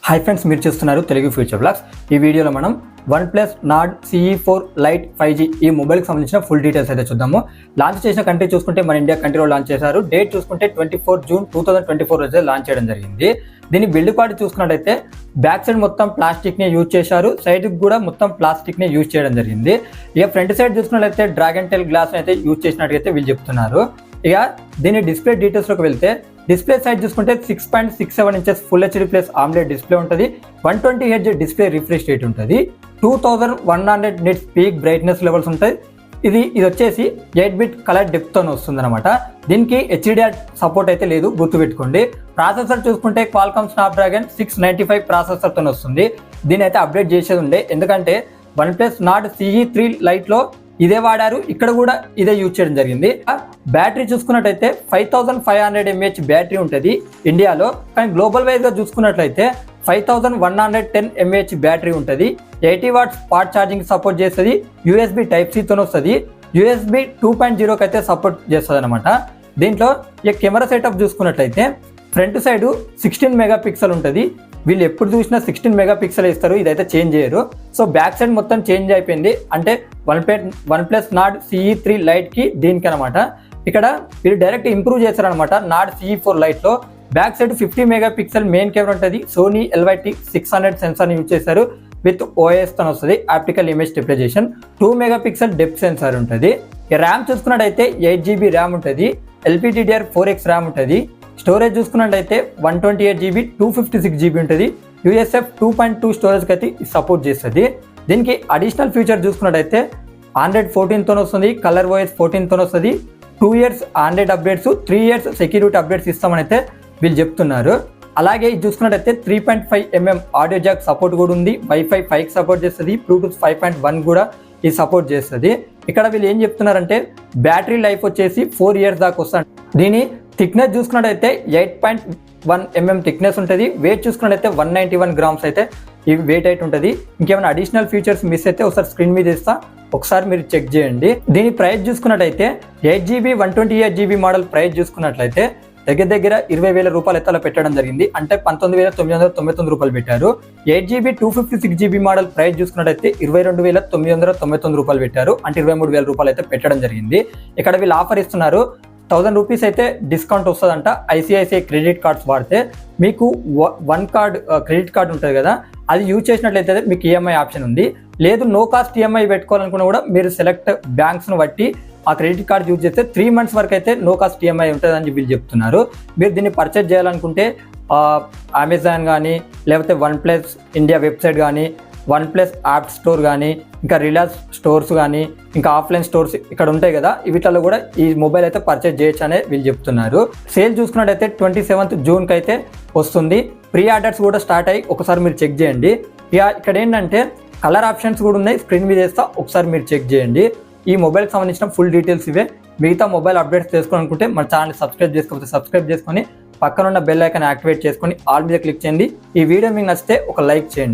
Hi friends, మీరు చూస్తున్నారు Telugu future blogs. ఈ వీడియోలో మనం OnePlus Nord CE4 Lite 5G ఈ మొబైల్కి సంబంధించిన ఫుల్ డీటెయిల్స్ అయితే చూద్దాము. లాంచ్ చేసిన కంట్రీ చూసుకుంటే మన ఇండియా కంట్రీలో లాంచ్ చేశారు. డేట్ చూసుకుంటే 24 జూన్ 2024 రోజే లాంచ్ చేయడం జరిగింది. దీని బిల్డ్ క్వాలిటీ చూసుకున్నట్టయితే బ్యాక్ సైడ్ మొత్తం ప్లాస్టిక్ని యూజ్ చేశారు, సైడ్కి కూడా మొత్తం ప్లాస్టిక్ని యూజ్ చేయడం జరిగింది. ఇక ఫ్రంట్ సైడ్ చూసుకున్నట్లయితే డ్రాగన్ టెల్ గ్లాస్ అయితే యూజ్ చేసినట్టుగా వీళ్ళు చెప్తున్నారు. ఇక దీని డిస్ప్లే డీటెయిల్స్లోకి వెళ్తే డిస్ప్లే సైజ్ చూసుకుంటే 6.67 inches full HD plus omelette display ఉంటుంది. 120 హెర్ట్జ్ డిస్ప్లే రిఫ్రెష్ రేట్ ఉంటుంది. 2100 నిట్స్ పీక్ బ్రైట్నెస్ లెవెల్స్ ఉంటాయి. ఇది వచ్చేసి 8-బిట్ కలర్ డెప్త్ అని వస్తుంది అనమాట. దీనికి HDR సపోర్ట్ అయితే లేదు, గుర్తుపెట్టుకోండి. ప్రాసెసర్ చూసుకుంటే క్వాల్కామ్ స్నాప్డ్రాగన్ 695 ప్రాసెసర్తో వస్తుంది. దీని అయితే అప్డేట్ చేసేది ఉండే, ఎందుకంటే OnePlus Nord CE3 Lite లో ఇదే వాడారు, ఇక్కడ కూడా ఇదే యూజ్ చేయడం జరిగింది. బ్యాటరీ చూసుకున్నట్టయితే 5500 mAh బ్యాటరీ ఉంటుంది ఇండియాలో, కానీ గ్లోబల్ వైజ్గా చూసుకున్నట్లయితే 5110 mAh బ్యాటరీ ఉంటుంది. 80 వాట్స్ ఫాస్ట్ ఛార్జింగ్ సపోర్ట్ చేస్తుంది. USB Type-Cతో వస్తుంది. USB 2.0 అయితే సపోర్ట్ చేస్తుంది అనమాట. దీంట్లో ఈ కెమెరా సెటప్ చూసుకున్నట్లయితే ఫ్రంట్ సైడ్ 16 మెగాపిక్సెల్ ఉంటుంది. వీళ్ళు ఎప్పుడు చూసినా 16 మెగాపిక్సెల్ ఇస్తారు, ఇదైతే చేంజ్ చేయరు. సో బ్యాక్ సైడ్ మొత్తం చేంజ్ అయిపోయింది, అంటే OnePlus Nord CE3 Liteకి దీనికి అనమాట. ఇక్కడ వీళ్ళు డైరెక్ట్ ఇంప్రూవ్ చేస్తారనమాట. Nord CE4 Liteలో back side 50 megapixel main camera ఉంటుంది. సోనీ LYT600 సెన్సార్ని యూజ్ చేశారు. విత్ OIS తో వస్తుంది, optical image stabilisation. 2 megapixel depth sensor ఉంటుంది. ర్యామ్ చూసుకున్నట్టయితే 8GB ర్యామ్ ఉంటుంది. LPDDR4X ర్యామ్ ఉంటుంది. స్టోరేజ్ చూసుకున్నట్టయితే 128GB 256GB ఉంటుంది. USF 2.2 స్టోరేజ్కి అయితే సపోర్ట్ చేస్తుంది. దీనికి అడిషనల్ ఫీచర్ చూసుకున్నట్టయితే Android 14తో వస్తుంది, కలర్ OS 14తో వస్తుంది. 2 years Android updates, 3 years security updates ఇస్తామని అయితే వీళ్ళు చెప్తున్నారు. అలాగే ఇది చూసుకున్నట్టయితే 3.5mm ఆడియో జాక్ సపోర్ట్ కూడా ఉంది. Wi-Fi 5కి సపోర్ట్ చేస్తుంది. Bluetooth 5.1 కూడా ఇది సపోర్ట్ చేస్తుంది. ఇక్కడ వీళ్ళు ఏం చెప్తున్నారంటే బ్యాటరీ లైఫ్ వచ్చేసి 4 years దాకా వస్తుంది. దీని థిక్నెస్ చూసుకున్నట్టయితే 8.1mm థిక్నెస్ ఉంటుంది. వెయిట్ చూసుకున్నట్టయితే 191 grams అయితే ఈ వెయిట్ అయితే ఉంటుంది. ఇంకేమైనా అడిషనల్ ఫీచర్స్ మిస్ అయితే ఒకసారి స్క్రీన్ మీద ఇస్తా, ఒకసారి మీరు చెక్ చేయండి. దీని ప్రైస్ చూసుకున్నట్టయితే 8GB 128GB మోడల్ ప్రైస్ చూసుకున్నట్లయితే దగ్గర 20,000 రూపాయలు అయితే అలా పెట్టడం జరిగింది, అంటే 19,999 రూపాయలు పెట్టారు. 8GB 256GB మోడల్ ప్రైస్ చూసుకున్నట్టయితే 22,999 రూపాయలు పెట్టారు, అంటే 23,000 రూపాయలు అయితే పెట్టడం జరిగింది. ఇక్కడ వీళ్ళు ఆఫర్ ఇస్తున్నారు, 1000 రూపీస్ అయితే డిస్కౌంట్ వస్తుందంట. ICICI క్రెడిట్ కార్డ్స్ వాడితే మీకు 1 కార్డ్ క్రెడిట్ కార్డ్ ఉంటుంది కదా, అది యూజ్ చేసినట్లయితే మీకు EMI ఆప్షన్ ఉంది. లేదు నో కాస్ట్ EMI పెట్టుకోవాలనుకున్నా కూడా మీరు సెలెక్ట్ బ్యాంక్స్ను బట్టి ఆ క్రెడిట్ కార్డ్ యూజ్ చేస్తే 3 months వరకు అయితే నో కాస్ట్ EMI ఉంటుందని వీళ్ళు చెప్తున్నారు. మీరు దీన్ని పర్చేజ్ చేయాలనుకుంటే అమెజాన్ కానీ, లేకపోతే OnePlus ఇండియా వెబ్సైట్ కానీ, OnePlus యాప్ స్టోర్ కానీ, ఇంకా రిలయన్స్ స్టోర్స్ కానీ, ఇంకా ఆఫ్లైన్ స్టోర్స్ ఇక్కడ ఉంటాయి కదా, వీటిలో కూడా ఈ మొబైల్ అయితే పర్చేజ్ చేయొచ్చు అనే వీళ్ళు చెప్తున్నారు. సేల్ చూసుకున్నట్టయితే 27th జూన్కి అయితే వస్తుంది. ప్రీ ఆర్డర్స్ కూడా స్టార్ట్ అయ్యి ఒకసారి మీరు చెక్ చేయండి. ఇక ఇక్కడ ఏంటంటే కలర్ ఆప్షన్స్ కూడా ఉన్నాయి, స్క్రీన్ మీద వేస్తా, ఒకసారి మీరు చెక్ చేయండి. ఈ మొబైల్కి సంబంధించిన ఫుల్ డీటెయిల్స్ ఇవే. మిగతా మొబైల్ అప్డేట్స్ చేసుకోవాలనుకుంటే మన ఛానల్ సబ్స్క్రైబ్ చేసుకోకపోతే సబ్స్క్రైబ్ చేసుకొని పక్కనున్న బెల్ ఐకాన్ యాక్టివేట్ చేసుకొని ఆల్ మీద క్లిక్ చేయండి. ఈ వీడియో మీకు నచ్చితే ఒక లైక్ చేయండి.